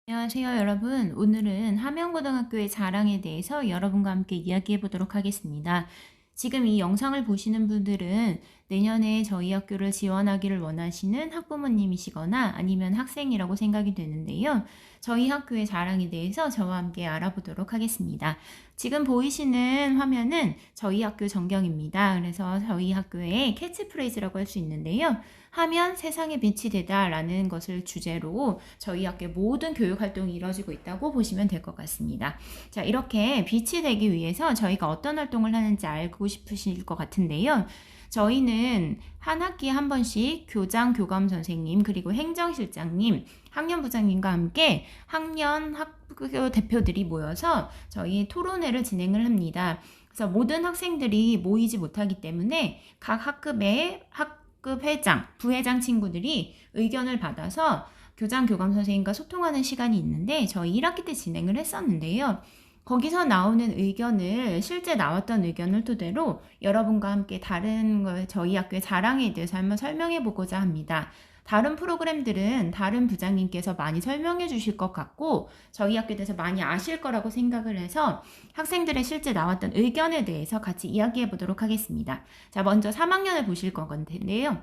안녕하세요, 여러분. 오늘은 함영고등학교의 자랑에 대해서 여러분과 함께 이야기해 보도록 하겠습니다. 지금 이 영상을 보시는 분들은 내년에 저희 학교를 지원하기를 원하시는 학부모님이시거나 아니면 학생이라고 생각이 되는데요. 저희 학교의 자랑에 대해서 저와 함께 알아보도록 하겠습니다. 지금 보이시는 화면은 저희 학교 전경입니다. 그래서 저희 학교의 캐치프레이즈라고 할 수 있는데요. 하면 세상에 빛이 되다 라는 것을 주제로 저희 학교의 모든 교육 활동이 이루어지고 있다고 보시면 될 것 같습니다. 자, 이렇게 빛이 되기 위해서 저희가 어떤 활동을 하는지 알고 싶으실 것 같은데요. 저희는 한 학기에 한 번씩 교장, 교감 선생님, 그리고 행정실장님, 학년부장님과 함께 학년 학교 대표들이 모여서 저희 토론회를 진행을 합니다. 그래서 모든 학생들이 모이지 못하기 때문에 각 학급의 학급 회장, 부회장 친구들이 의견을 받아서 교장, 교감 선생님과 소통하는 시간이 있는데 저희 1학기 때 진행을 했었는데요. 거기서 나오는 의견을 실제 나왔던 의견을 토대로 여러분과 함께 다른 저희 학교의 자랑에 대해서 한번 설명해 보고자 합니다. 다른 프로그램들은 다른 부장님께서 많이 설명해 주실 것 같고 저희 학교에 대해서 많이 아실 거라고 생각을 해서 학생들의 실제 나왔던 의견에 대해서 같이 이야기해 보도록 하겠습니다. 자, 먼저 3학년을 보실 건데요.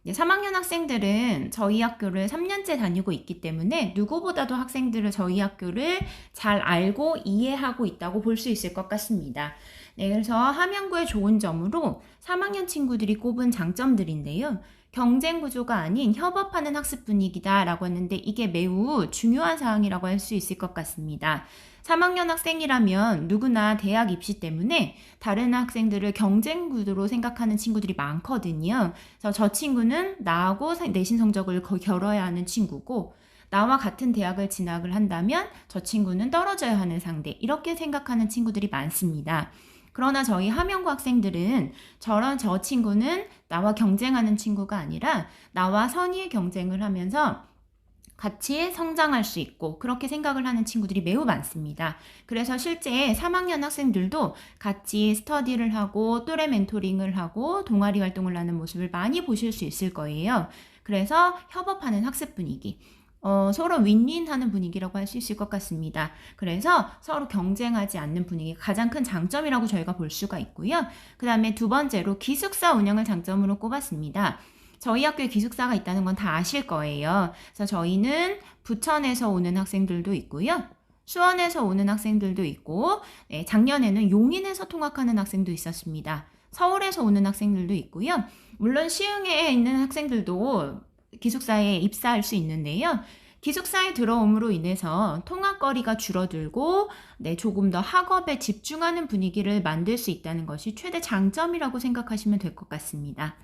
3학년 학생들은 저희 학교를 3년째 다니고 있기 때문에 누구보다도 학생들은 저희 학교를 잘 알고 이해하고 있다고 볼 수 있을 것 같습니다. 네, 그래서 함영구의 좋은 점으로 3학년 친구들이 꼽은 장점들인데요. 경쟁 구조가 아닌 협업하는 학습 분위기다라고 했는데 이게 매우 중요한 사항이라고 할 수 있을 것 같습니다. 3학년 학생이라면 누구나 대학 입시 때문에 다른 학생들을 경쟁 구도로 생각하는 친구들이 많거든요. 그래서 저 친구는 나하고 내신 성적을 겨뤄야 하는 친구고 나와 같은 대학을 진학을 한다면 저 친구는 떨어져야 하는 상대, 이렇게 생각하는 친구들이 많습니다. 그러나 저희 함영고 학생들은 저 친구는 나와 경쟁하는 친구가 아니라 나와 선의의 경쟁을 하면서 같이 성장할 수 있고 그렇게 생각을 하는 친구들이 매우 많습니다. 그래서 실제 3학년 학생들도 같이 스터디를 하고 또래 멘토링을 하고 동아리 활동을 하는 모습을 많이 보실 수 있을 거예요. 그래서 협업하는 학습 분위기, 서로 윈윈하는 분위기라고 할 수 있을 것 같습니다. 그래서 서로 경쟁하지 않는 분위기가 가장 큰 장점이라고 저희가 볼 수가 있고요. 그 다음에 두 번째로 기숙사 운영을 장점으로 꼽았습니다. 저희 학교에 기숙사가 있다는 건 다 아실 거예요. 그래서 저희는 부천에서 오는 학생들도 있고요. 수원에서 오는 학생들도 있고, 네, 작년에는 용인에서 통학하는 학생도 있었습니다. 서울에서 오는 학생들도 있고요. 물론 시흥에 있는 학생들도 기숙사에 입사할 수 있는데요. 기숙사에 들어옴으로 인해서 통학거리가 줄어들고 조금 더 학업에 집중하는 분위기를 만들 수 있다는 것이 최대 장점이라고 생각하시면 될 것 같습니다.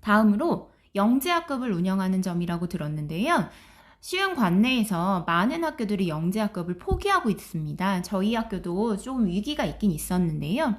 다음으로 영재학급을 운영하는 점이라고 들었는데요. 시흥 관내에서 많은 학교들이 영재학급을 포기하고 있습니다. 저희 학교도 조금 위기가 있긴 있었는데요.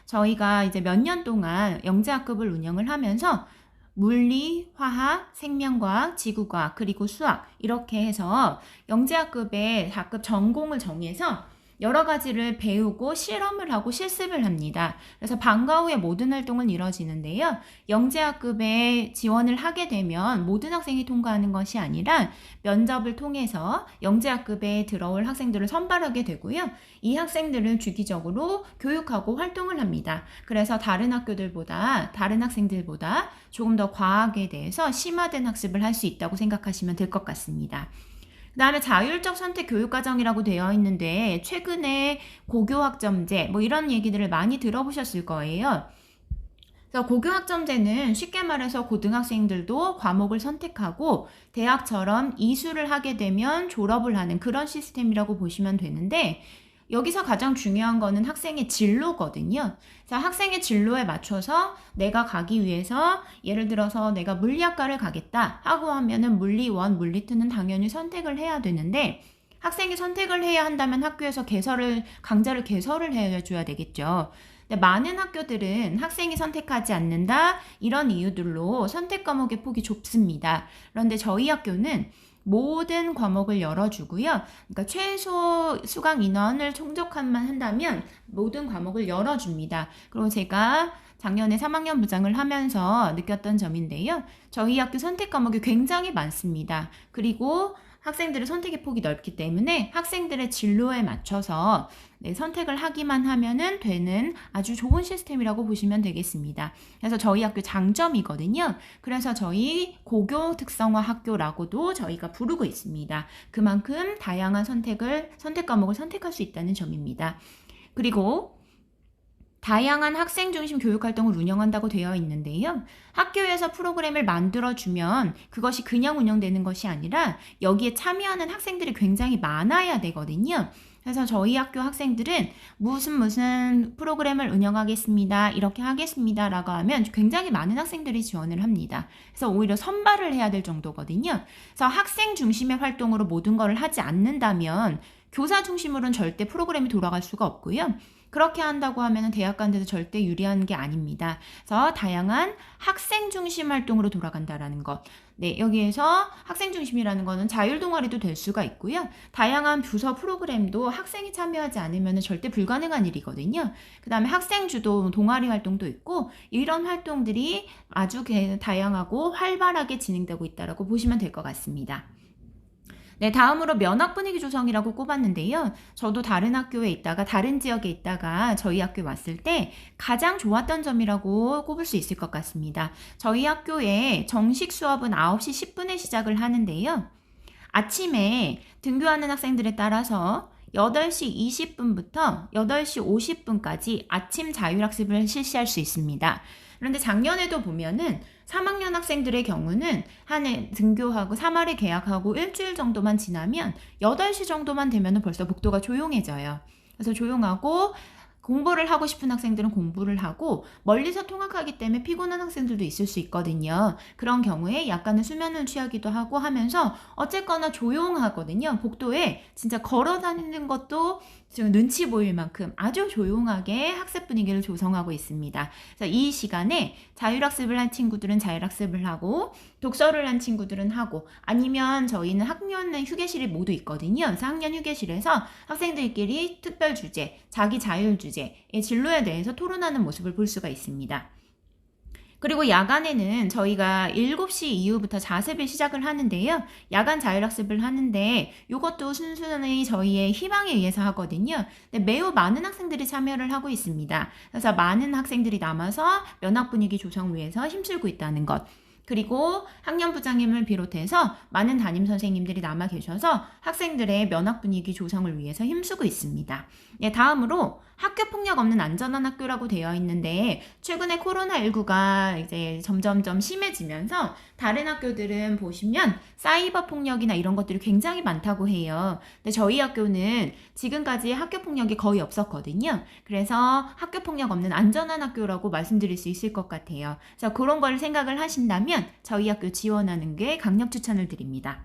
저희가 이제 몇 년 동안 영재학급을 운영을 하면서 물리, 화학, 생명과학, 지구과학, 그리고 수학 이렇게 해서 영재학급의 학급 전공을 정해서 여러 가지를 배우고 실험을 하고 실습을 합니다. 그래서 방과 후에 모든 활동은 이루어지는데요. 영재학급에 지원을 하게 되면 모든 학생이 통과하는 것이 아니라 면접을 통해서 영재학급에 들어올 학생들을 선발하게 되고요. 이 학생들을 주기적으로 교육하고 활동을 합니다. 그래서 다른 학생들보다 조금 더 과학에 대해서 심화된 학습을 할 수 있다고 생각하시면 될 것 같습니다. 그 다음에 자율적 선택 교육과정이라고 되어 있는데 최근에 고교학점제 이런 얘기들을 많이 들어보셨을 거예요. 그래서 고교학점제는 쉽게 말해서 고등학생들도 과목을 선택하고 대학처럼 이수를 하게 되면 졸업을 하는 그런 시스템이라고 보시면 되는데 여기서 가장 중요한 거는 학생의 진로거든요. 그래서 학생의 진로에 맞춰서 내가 가기 위해서 예를 들어서 내가 물리학과를 가겠다 하고 하면은 물리 1, 물리 2는 당연히 선택을 해야 되는데 학생이 선택을 해야 한다면 학교에서 강좌를 개설을 해줘야 되겠죠. 근데 많은 학교들은 학생이 선택하지 않는다 이런 이유들로 선택 과목의 폭이 좁습니다. 그런데 저희 학교는 모든 과목을 열어주고요. 그러니까 최소 수강 인원을 충족만 한다면 모든 과목을 열어줍니다. 그리고 제가 작년에 3학년 부장을 하면서 느꼈던 점인데요. 저희 학교 선택 과목이 굉장히 많습니다. 그리고 학생들의 선택의 폭이 넓기 때문에 학생들의 진로에 맞춰서 선택을 하기만 하면은 되는 아주 좋은 시스템이라고 보시면 되겠습니다. 그래서 저희 학교 장점이거든요. 그래서 저희 고교 특성화 학교라고도 저희가 부르고 있습니다. 그만큼 다양한 선택 과목을 선택할 수 있다는 점입니다. 그리고 다양한 학생 중심 교육 활동을 운영한다고 되어 있는데요. 학교에서 프로그램을 만들어주면 그것이 그냥 운영되는 것이 아니라 여기에 참여하는 학생들이 굉장히 많아야 되거든요. 그래서 저희 학교 학생들은 무슨 프로그램을 운영하겠습니다. 이렇게 하겠습니다. 라고 하면 굉장히 많은 학생들이 지원을 합니다. 그래서 오히려 선발을 해야 될 정도거든요. 그래서 학생 중심의 활동으로 모든 걸 하지 않는다면 교사 중심으로는 절대 프로그램이 돌아갈 수가 없고요. 그렇게 한다고 하면 대학 가는데도 절대 유리한 게 아닙니다. 그래서 다양한 학생 중심 활동으로 돌아간다라는 것. 네, 여기에서 학생 중심이라는 거는 자율 동아리도 될 수가 있고요. 다양한 부서 프로그램도 학생이 참여하지 않으면 절대 불가능한 일이거든요. 그 다음에 학생 주도 동아리 활동도 있고 이런 활동들이 아주 다양하고 활발하게 진행되고 있다고 보시면 될 것 같습니다. 네, 다음으로 면학 분위기 조성이라고 꼽았는데요. 저도 다른 학교에 있다가 다른 지역에 있다가 저희 학교에 왔을 때 가장 좋았던 점이라고 꼽을 수 있을 것 같습니다. 저희 학교에 정식 수업은 9시 10분에 시작을 하는데요. 아침에 등교하는 학생들에 따라서 8시 20분부터 8시 50분까지 아침 자율학습을 실시할 수 있습니다. 그런데 작년에도 보면은 3학년 학생들의 경우는 한 해 등교하고 3월에 개학하고 일주일 정도만 지나면 8시 정도만 되면 벌써 복도가 조용해져요. 그래서 조용하고 공부를 하고 싶은 학생들은 공부를 하고 멀리서 통학하기 때문에 피곤한 학생들도 있을 수 있거든요. 그런 경우에 약간의 수면을 취하기도 하고 하면서 어쨌거나 조용하거든요. 복도에 진짜 걸어 다니는 것도 지금 눈치 보일 만큼 아주 조용하게 학습 분위기를 조성하고 있습니다. 그래서 이 시간에 자율학습을 한 친구들은 자율학습을 하고 독서를 한 친구들은 하고 아니면 저희는 학년 휴게실이 모두 있거든요. 그래서 학년 휴게실에서 학생들끼리 특별 주제, 자기 자율 주제의 진로에 대해서 토론하는 모습을 볼 수가 있습니다. 그리고 야간에는 저희가 7시 이후부터 자습을 시작을 하는데요. 야간 자율학습을 하는데 이것도 순수히 저희의 희망에 의해서 하거든요. 근데 매우 많은 학생들이 참여를 하고 있습니다. 그래서 많은 학생들이 남아서 면학 분위기 조성 위해서 힘쓰고 있다는 것. 그리고 학년부장님을 비롯해서 많은 담임 선생님들이 남아 계셔서 학생들의 면학 분위기 조성을 위해서 힘쓰고 있습니다. 네, 다음으로 학교폭력 없는 안전한 학교라고 되어 있는데 최근에 코로나19가 이제 점점점 심해지면서 다른 학교들은 보시면 사이버 폭력이나 이런 것들이 굉장히 많다고 해요. 근데 저희 학교는 지금까지 학교폭력이 거의 없었거든요. 그래서 학교폭력 없는 안전한 학교라고 말씀드릴 수 있을 것 같아요. 그래서 그런 걸 생각을 하신다면 저희 학교 지원하는 게 강력 추천을 드립니다.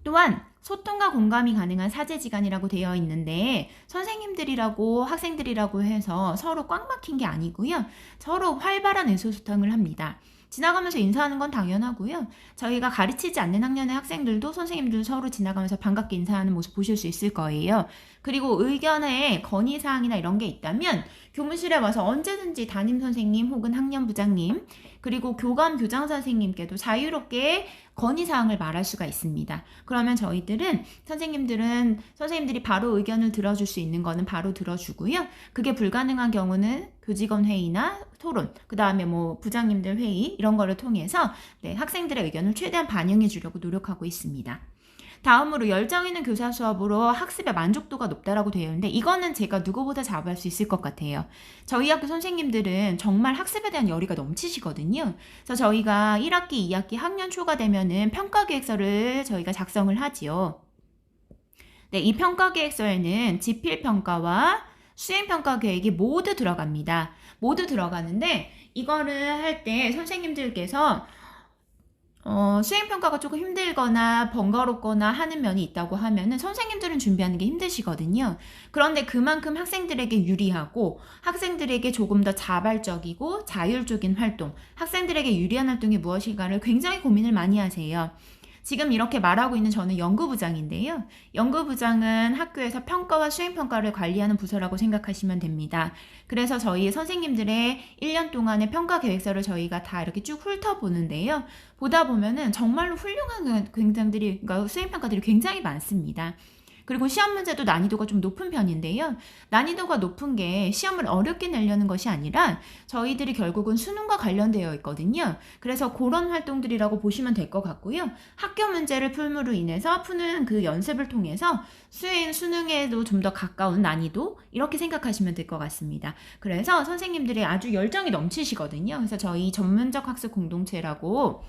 또한 소통과 공감이 가능한 사제지간이라고 되어 있는데 선생님들이라고 학생들이라고 해서 서로 꽉 막힌 게 아니고요. 서로 활발한 의사소통을 합니다. 지나가면서 인사하는 건 당연하고요. 저희가 가르치지 않는 학년의 학생들도 선생님들 서로 지나가면서 반갑게 인사하는 모습 보실 수 있을 거예요. 그리고 의견에 건의사항이나 이런 게 있다면 교무실에 와서 언제든지 담임 선생님 혹은 학년부장님 그리고 교감 교장 선생님께도 자유롭게 건의사항을 말할 수가 있습니다. 그러면 저희들은 선생님들이 바로 의견을 들어줄 수 있는 거는 바로 들어주고요. 그게 불가능한 경우는 교직원 회의나 토론, 그 다음에 부장님들 회의 이런 거를 통해서 학생들의 의견을 최대한 반영해 주려고 노력하고 있습니다. 다음으로 열정 있는 교사 수업으로 학습의 만족도가 높다라고 되어 있는데 이거는 제가 누구보다 자부할 수 있을 것 같아요. 저희 학교 선생님들은 정말 학습에 대한 열의가 넘치시거든요. 그래서 저희가 1학기, 2학기 학년 초가 되면은 평가계획서를 저희가 작성을 하지요. 네, 이 평가계획서에는 지필평가와 수행평가 계획이 모두 들어갑니다. 모두 들어가는데 이거를 할 때 선생님들께서 수행평가가 조금 힘들거나 번거롭거나 하는 면이 있다고 하면은 선생님들은 준비하는 게 힘드시거든요. 그런데 그만큼 학생들에게 유리하고 학생들에게 조금 더 자발적이고 자율적인 활동, 학생들에게 유리한 활동이 무엇인가를 굉장히 고민을 많이 하세요. 지금 이렇게 말하고 있는 저는 연구부장인데요. 연구부장은 학교에서 평가와 수행평가를 관리하는 부서라고 생각하시면 됩니다. 그래서 저희 선생님들의 1년 동안의 평가 계획서를 저희가 다 이렇게 쭉 훑어보는데요. 보다 보면은 정말로 훌륭한 굉장들이, 그러니까 수행평가들이 굉장히 많습니다. 그리고 시험 문제도 난이도가 좀 높은 편인데요. 난이도가 높은 게 시험을 어렵게 내려는 것이 아니라 저희들이 결국은 수능과 관련되어 있거든요. 그래서 그런 활동들이라고 보시면 될 것 같고요. 학교 문제를 풀므로 인해서 푸는 그 연습을 통해서 수능에도 좀 더 가까운 난이도 이렇게 생각하시면 될 것 같습니다. 그래서 선생님들이 아주 열정이 넘치시거든요. 그래서 저희 전문적 학습 공동체라고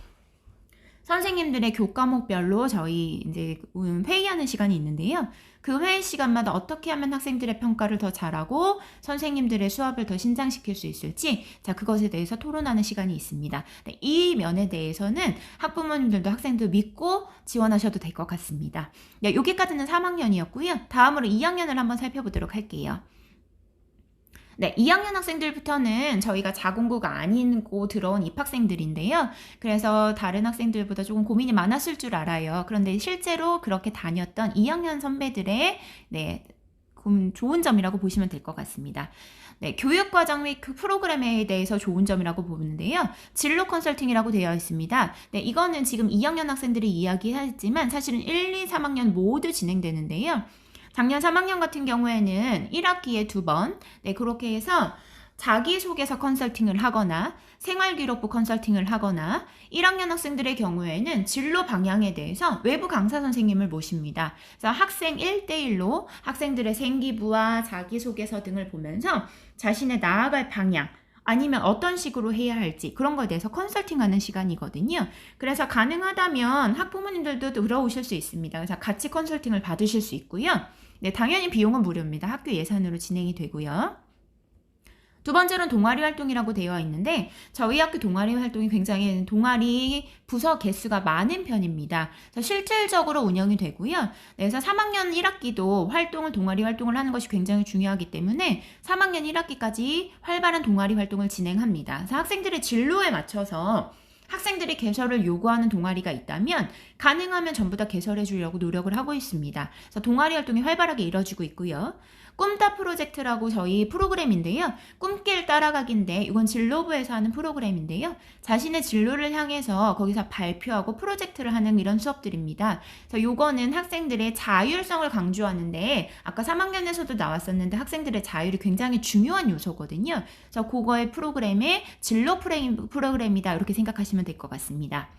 선생님들의 교과목별로 저희 이제 회의하는 시간이 있는데요. 그 회의 시간마다 어떻게 하면 학생들의 평가를 더 잘하고 선생님들의 수업을 더 신장시킬 수 있을지, 자, 그것에 대해서 토론하는 시간이 있습니다. 이 면에 대해서는 학부모님들도 학생들 믿고 지원하셔도 될 것 같습니다. 네, 여기까지는 3학년이었고요. 다음으로 2학년을 한번 살펴보도록 할게요. 네, 2학년 학생들부터는 저희가 자공고가 아니고 들어온 입학생들인데요. 그래서 다른 학생들보다 조금 고민이 많았을 줄 알아요. 그런데 실제로 그렇게 다녔던 2학년 선배들의 좋은 점이라고 보시면 될 것 같습니다. 네, 교육과정 및 그 프로그램에 대해서 좋은 점이라고 보는데요. 진로 컨설팅이라고 되어 있습니다. 네, 이거는 지금 2학년 학생들이 이야기했지만 사실은 1, 2, 3학년 모두 진행되는데요. 작년 3학년 같은 경우에는 1학기에 2번, 네, 그렇게 해서 자기소개서 컨설팅을 하거나 생활기록부 컨설팅을 하거나 1학년 학생들의 경우에는 진로 방향에 대해서 외부 강사 선생님을 모십니다. 그래서 학생 1대1로 학생들의 생기부와 자기소개서 등을 보면서 자신의 나아갈 방향, 아니면 어떤 식으로 해야 할지 그런 거에 대해서 컨설팅하는 시간이거든요. 그래서 가능하다면 학부모님들도 들어오실 수 있습니다. 그래서 같이 컨설팅을 받으실 수 있고요. 네, 당연히 비용은 무료입니다. 학교 예산으로 진행이 되고요. 두 번째로는 동아리 활동이라고 되어 있는데 저희 학교 동아리 활동이 굉장히 동아리 부서 개수가 많은 편입니다. 그래서 실질적으로 운영이 되고요. 그래서 3학년 1학기도 동아리 활동을 하는 것이 굉장히 중요하기 때문에 3학년 1학기까지 활발한 동아리 활동을 진행합니다. 그래서 학생들의 진로에 맞춰서 학생들이 개설을 요구하는 동아리가 있다면 가능하면 전부 다 개설해 주려고 노력을 하고 있습니다. 그래서 동아리 활동이 활발하게 이뤄지고 있고요. 꿈따 프로젝트라고 저희 프로그램인데요. 꿈길 따라가기인데 이건 진로부에서 하는 프로그램인데요. 자신의 진로를 향해서 거기서 발표하고 프로젝트를 하는 이런 수업들입니다. 그래서 요거는 학생들의 자율성을 강조하는데 아까 3학년에서도 나왔었는데 학생들의 자율이 굉장히 중요한 요소거든요. 그래서 그거의 프로그램의 진로 프로그램이다 이렇게 생각하시면 될 것 같습니다.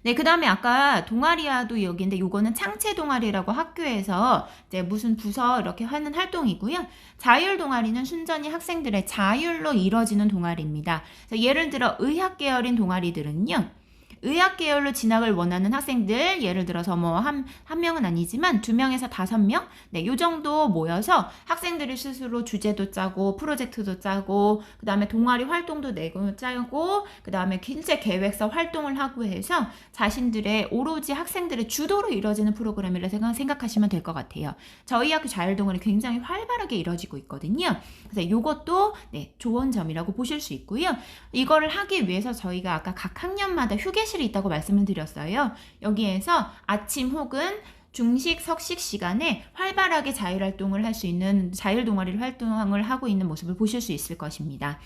네, 그 다음에 아까 동아리와도 여기인데 요거는 창체 동아리라고 학교에서 이제 무슨 부서 이렇게 하는 활동이고요. 자율 동아리는 순전히 학생들의 자율로 이뤄지는 동아리입니다. 그래서 예를 들어 의학 계열인 동아리들은요. 의학 계열로 진학을 원하는 학생들, 예를 들어서 뭐 한 명은 아니지만 2명에서 5명? 네, 요 정도 모여서 학생들이 스스로 주제도 짜고, 프로젝트도 짜고, 그 다음에 동아리 활동도 내고 짜고, 그 다음에 실제 계획서 활동을 하고 해서 자신들의 오로지 학생들의 주도로 이루어지는 프로그램이라고 생각하시면 될 것 같아요. 저희 학교 자율동아리 굉장히 활발하게 이루어지고 있거든요. 그래서 요것도 네, 좋은 점이라고 보실 수 있고요. 이거를 하기 위해서 저희가 아까 각 학년마다 휴게실이 있다고 말씀을 드렸어요. 여기에서 아침 혹은 중식, 석식 시간에 활발하게 자율활동을 할 수 있는 자율동아리 활동을 하고 있는 모습을 보실 수 있을 것입니다.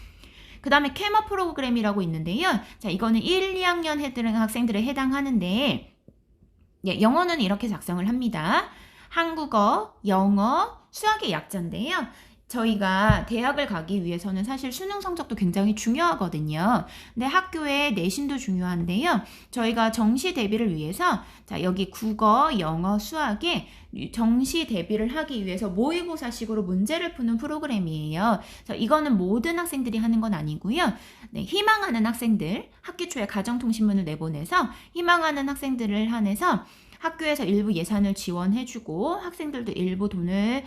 그 다음에 캐머 프로그램이라고 있는데요. 자, 이거는 1, 2학년 학생들에 해당하는데 예, 영어는 이렇게 작성을 합니다. 한국어, 영어, 수학의 약자인데요. 저희가 대학을 가기 위해서는 사실 수능 성적도 굉장히 중요하거든요. 근데 학교의 내신도 중요한데요. 저희가 정시 대비를 위해서 자, 여기 국어, 영어, 수학에 정시 대비를 하기 위해서 모의고사식으로 문제를 푸는 프로그램이에요. 그래서 이거는 모든 학생들이 하는 건 아니고요. 네, 희망하는 학생들, 학기 초에 가정통신문을 내보내서 희망하는 학생들을 한해서 학교에서 일부 예산을 지원해주고 학생들도 일부 돈을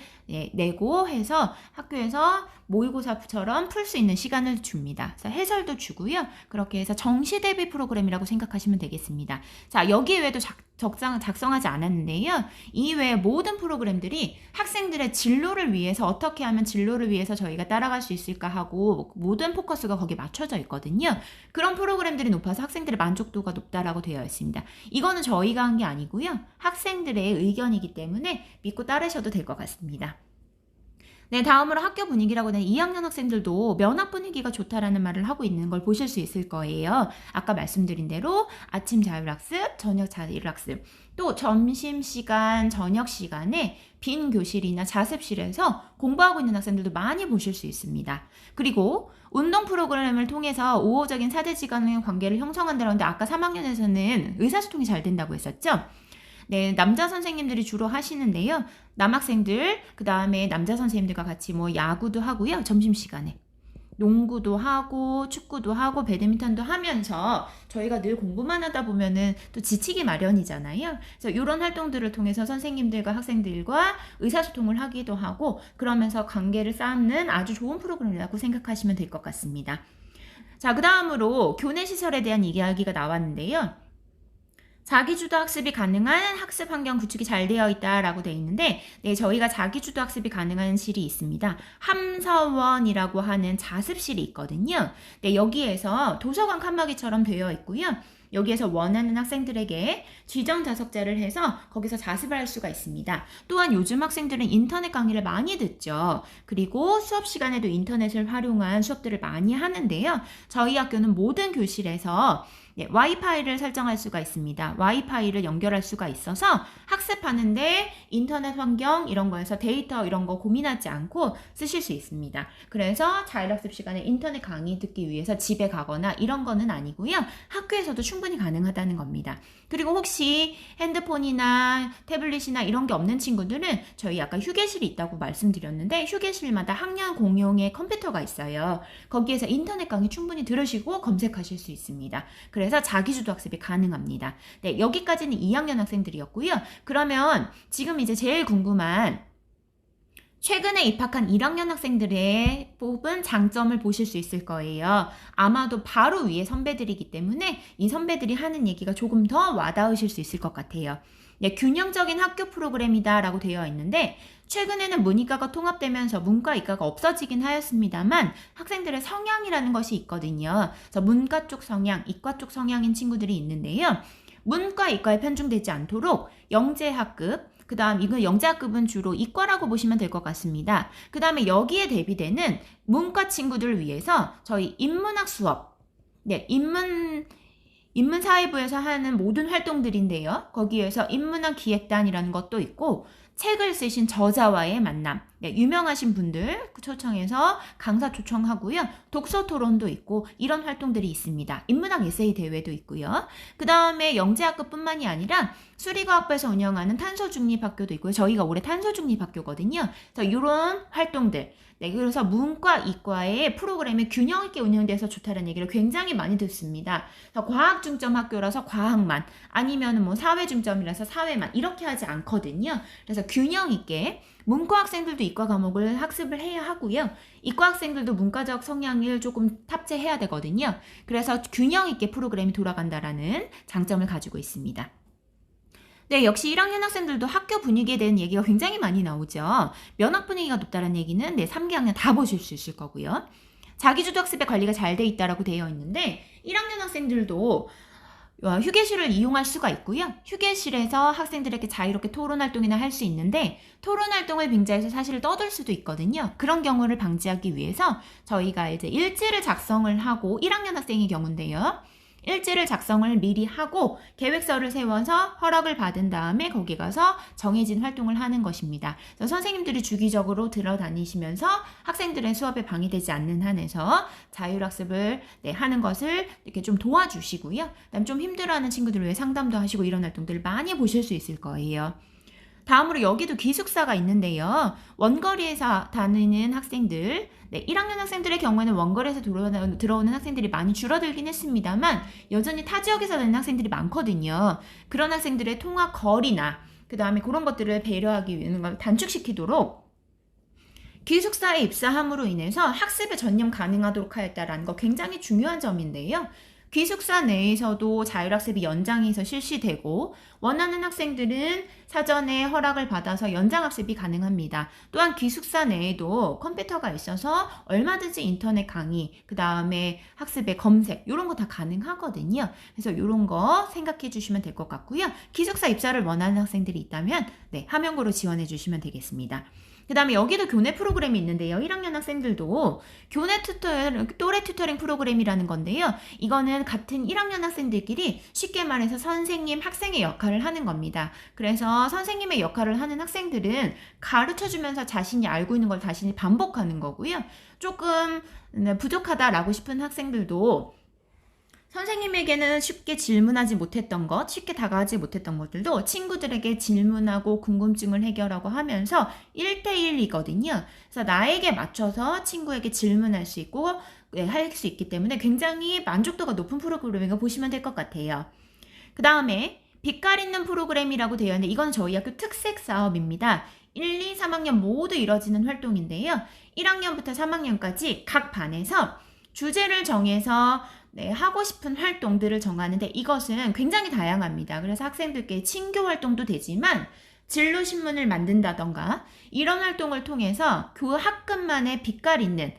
내고 해서 학교에서 모의고사처럼 풀 수 있는 시간을 줍니다. 그래서 해설도 주고요. 그렇게 해서 정시 대비 프로그램이라고 생각하시면 되겠습니다. 자, 여기 외에도 작성하지 않았는데요. 이외에 모든 프로그램들이 학생들의 진로를 위해서 어떻게 하면 진로를 위해서 저희가 따라갈 수 있을까 하고 모든 포커스가 거기에 맞춰져 있거든요. 그런 프로그램들이 높아서 학생들의 만족도가 높다라고 되어 있습니다. 이거는 저희가 한 게 아니고요. 학생들의 의견이기 때문에 믿고 따르셔도 될 것 같습니다. 네, 다음으로 학교 분위기라고 하는 2학년 학생들도 면학 분위기가 좋다라는 말을 하고 있는 걸 보실 수 있을 거예요. 아까 말씀드린 대로 아침 자율학습, 저녁 자율학습, 또 점심시간, 저녁시간에 빈 교실이나 자습실에서 공부하고 있는 학생들도 많이 보실 수 있습니다. 그리고 운동 프로그램을 통해서 우호적인 사대지 간의 관계를 형성한다는데 아까 3학년에서는 의사소통이 잘 된다고 했었죠? 네, 남자 선생님들이 주로 하시는데요. 남학생들, 그 다음에 남자 선생님들과 같이 뭐 야구도 하고요. 점심시간에. 농구도 하고, 축구도 하고, 배드민턴도 하면서 저희가 늘 공부만 하다 보면은 또 지치기 마련이잖아요. 그래서 이런 활동들을 통해서 선생님들과 학생들과 의사소통을 하기도 하고, 그러면서 관계를 쌓는 아주 좋은 프로그램이라고 생각하시면 될 것 같습니다. 자, 그 다음으로 교내시설에 대한 이야기가 나왔는데요. 자기주도 학습이 가능한 학습 환경 구축이 잘 되어 있다라고 되어 있는데, 네, 저희가 자기주도 학습이 가능한 실이 있습니다. 함서원이라고 하는 자습실이 있거든요. 네, 여기에서 도서관 칸막이처럼 되어 있고요. 여기에서 원하는 학생들에게 지정 좌석자를 해서 거기서 자습을 할 수가 있습니다. 또한 요즘 학생들은 인터넷 강의를 많이 듣죠. 그리고 수업 시간에도 인터넷을 활용한 수업들을 많이 하는데요. 저희 학교는 모든 교실에서 와이파이를 설정할 수가 있습니다. 와이파이를 연결할 수가 있어서 학습하는데 인터넷 환경 이런 거에서 데이터 이런 거 고민하지 않고 쓰실 수 있습니다. 그래서 자율학습 시간에 인터넷 강의 듣기 위해서 집에 가거나 이런 거는 아니고요. 학교에서도 충분히 가능하다는 겁니다. 그리고 혹시 핸드폰이나 태블릿이나 이런 게 없는 친구들은 저희 아까 휴게실이 있다고 말씀드렸는데 휴게실마다 학년 공용의 컴퓨터가 있어요. 거기에서 인터넷 강의 충분히 들으시고 검색하실 수 있습니다. 그래서 자기주도 학습이 가능합니다. 네, 여기까지는 2학년 학생들이었고요. 그러면 지금 이제 제일 궁금한 최근에 입학한 1학년 학생들의 뽑은 장점을 보실 수 있을 거예요. 아마도 바로 위에 선배들이기 때문에 이 선배들이 하는 얘기가 조금 더 와닿으실 수 있을 것 같아요. 네, 균형적인 학교 프로그램이다 라고 되어 있는데 최근에는 문이과가 통합되면서 문과, 이과가 없어지긴 하였습니다만 학생들의 성향이라는 것이 있거든요. 그래서 문과 쪽 성향, 이과 쪽 성향인 친구들이 있는데요. 문과, 이과에 편중되지 않도록 영재학급, 그 다음 이건 영재학급은 주로 이과라고 보시면 될 것 같습니다. 그 다음에 여기에 대비되는 문과 친구들을 위해서 저희 인문학 수업, 네, 인문사회부에서 하는 모든 활동들인데요. 거기에서 인문학 기획단이라는 것도 있고 책을 쓰신 저자와의 만남, 네, 유명하신 분들 초청해서 강사 초청하고요. 독서 토론도 있고 이런 활동들이 있습니다. 인문학 에세이 대회도 있고요. 그 다음에 영재학급뿐만이 아니라 수리과학부에서 운영하는 탄소중립학교도 있고요. 저희가 올해 탄소중립학교거든요. 그래서 이런 활동들, 네, 그래서 문과, 이과의 프로그램이 균형 있게 운영돼서 좋다는 얘기를 굉장히 많이 듣습니다. 과학 중점 학교라서 과학만, 아니면 뭐 사회 중점이라서 사회만 이렇게 하지 않거든요. 그래서 균형 있게 문과 학생들도 이과 과목을 학습을 해야 하고요. 이과 학생들도 문과적 성향을 조금 탑재해야 되거든요. 그래서 균형 있게 프로그램이 돌아간다라는 장점을 가지고 있습니다. 네, 역시 1학년 학생들도 학교 분위기에 대한 얘기가 굉장히 많이 나오죠. 면학 분위기가 높다는 얘기는 네, 3기 학년 다 보실 수 있을 거고요. 자기주도 학습의 관리가 잘 돼 있다라고 되어 있는데 1학년 학생들도 휴게실을 이용할 수가 있고요. 휴게실에서 학생들에게 자유롭게 토론 활동이나 할 수 있는데 토론 활동을 빙자해서 사실 떠들 수도 있거든요. 그런 경우를 방지하기 위해서 저희가 이제 일지를 작성을 하고 1학년 학생의 경우인데요. 일지를 작성을 미리 하고 계획서를 세워서 허락을 받은 다음에 거기 가서 정해진 활동을 하는 것입니다. 그래서 선생님들이 주기적으로 들어다니시면서 학생들의 수업에 방해되지 않는 한에서 자율학습을 하는 것을 이렇게 좀 도와주시고요. 그다음 좀 힘들어하는 친구들을 위해 상담도 하시고 이런 활동들을 많이 보실 수 있을 거예요. 다음으로 여기도 기숙사가 있는데요. 원거리에서 다니는 학생들, 1학년 학생들의 경우에는 원거리에서 들어오는 학생들이 많이 줄어들긴 했습니다만 여전히 타 지역에서 다니는 학생들이 많거든요. 그런 학생들의 통학 거리나 그 다음에 그런 것들을 배려하기 위해서 단축시키도록 기숙사에 입사함으로 인해서 학습에 전념 가능하도록 하였다라는 거 굉장히 중요한 점인데요. 기숙사 내에서도 자율학습이 연장해서 실시되고 원하는 학생들은 사전에 허락을 받아서 연장학습이 가능합니다. 또한 기숙사 내에도 컴퓨터가 있어서 얼마든지 인터넷 강의, 그 다음에 학습의 검색 이런 거 다 가능하거든요. 그래서 이런 거 생각해 주시면 될 것 같고요. 기숙사 입사를 원하는 학생들이 있다면 함영고로 지원해 주시면 되겠습니다. 그 다음에 여기도 교내 프로그램이 있는데요. 1학년 학생들도 교내 또래 튜터링 프로그램이라는 건데요. 이거는 같은 1학년 학생들끼리 쉽게 말해서 선생님, 학생의 역할을 하는 겁니다. 그래서 선생님의 역할을 하는 학생들은 가르쳐주면서 자신이 알고 있는 걸 자신이 반복하는 거고요. 조금 부족하다라고 싶은 학생들도 선생님에게는 쉽게 질문하지 못했던 것, 쉽게 다가가지 못했던 것들도 친구들에게 질문하고 궁금증을 해결하고 하면서 1대1이거든요. 그래서 나에게 맞춰서 친구에게 질문할 수 있고 할 수 있기 때문에 굉장히 만족도가 높은 프로그램이라고 보시면 될 것 같아요. 그 다음에 빛깔 있는 프로그램이라고 되어 있는데 이건 저희 학교 특색 사업입니다. 1, 2, 3학년 모두 이뤄지는 활동인데요. 1학년부터 3학년까지 각 반에서 주제를 정해서 하고 싶은 활동들을 정하는데 이것은 굉장히 다양합니다. 그래서 학생들께 친교 활동도 되지만 진로신문을 만든다던가 이런 활동을 통해서 그 학급만의 빛깔 있는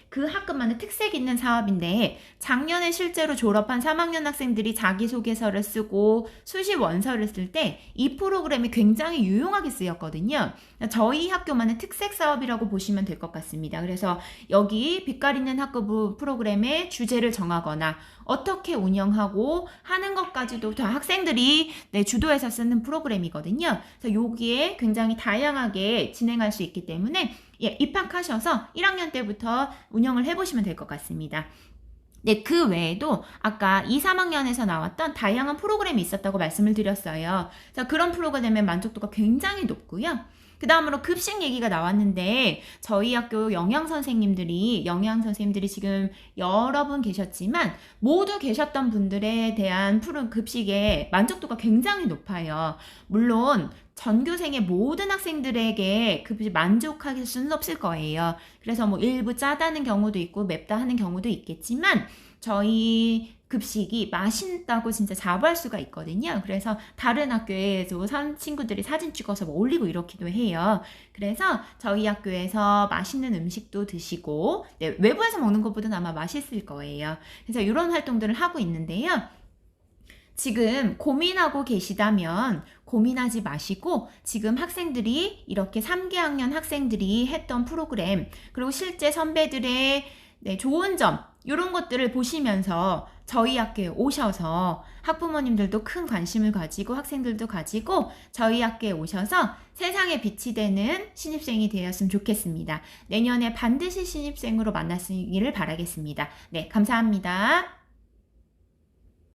그 학급만의 특색 있는 사업인데 작년에 실제로 졸업한 3학년 학생들이 자기소개서를 쓰고 수시 원서를 쓸 때 이 프로그램이 굉장히 유용하게 쓰였거든요. 저희 학교만의 특색 사업이라고 보시면 될 것 같습니다. 그래서 여기 빛깔 있는 학급 프로그램의 주제를 정하거나 어떻게 운영하고 하는 것까지도 다 학생들이 주도해서 쓰는 프로그램이거든요. 그래서 여기에 굉장히 다양하게 진행할 수 있기 때문에 입학하셔서 1학년 때부터 운영을 해보시면 될 것 같습니다. 그 외에도 아까 2, 3학년에서 나왔던 다양한 프로그램이 있었다고 말씀을 드렸어요. 그래서 그런 프로그램의 만족도가 굉장히 높고요. 그 다음으로 급식 얘기가 나왔는데 저희 학교 영양선생님들이 지금 여러 분 계셨지만 모두 계셨던 분들에 대한 급식의 만족도가 굉장히 높아요. 물론 전교생의 모든 학생들에게 급식 만족할 수는 없을 거예요. 그래서 일부 짜다는 경우도 있고 맵다 하는 경우도 있겠지만 저희 급식이 맛있다고 진짜 자부할 수가 있거든요. 그래서 다른 학교에도 친구들이 사진 찍어서 올리고 이렇기도 해요. 그래서 저희 학교에서 맛있는 음식도 드시고 외부에서 먹는 것보다는 아마 맛있을 거예요. 그래서 이런 활동들을 하고 있는데요. 지금 고민하고 계시다면 고민하지 마시고 지금 학생들이 이렇게 3개 학년 학생들이 했던 프로그램 그리고 실제 선배들의 좋은 점 이런 것들을 보시면서 저희 학교에 오셔서 학부모님들도 큰 관심을 가지고 학생들도 가지고 저희 학교에 오셔서 세상에 빛이 되는 신입생이 되었으면 좋겠습니다. 내년에 반드시 신입생으로 만나시기를 바라겠습니다. 감사합니다.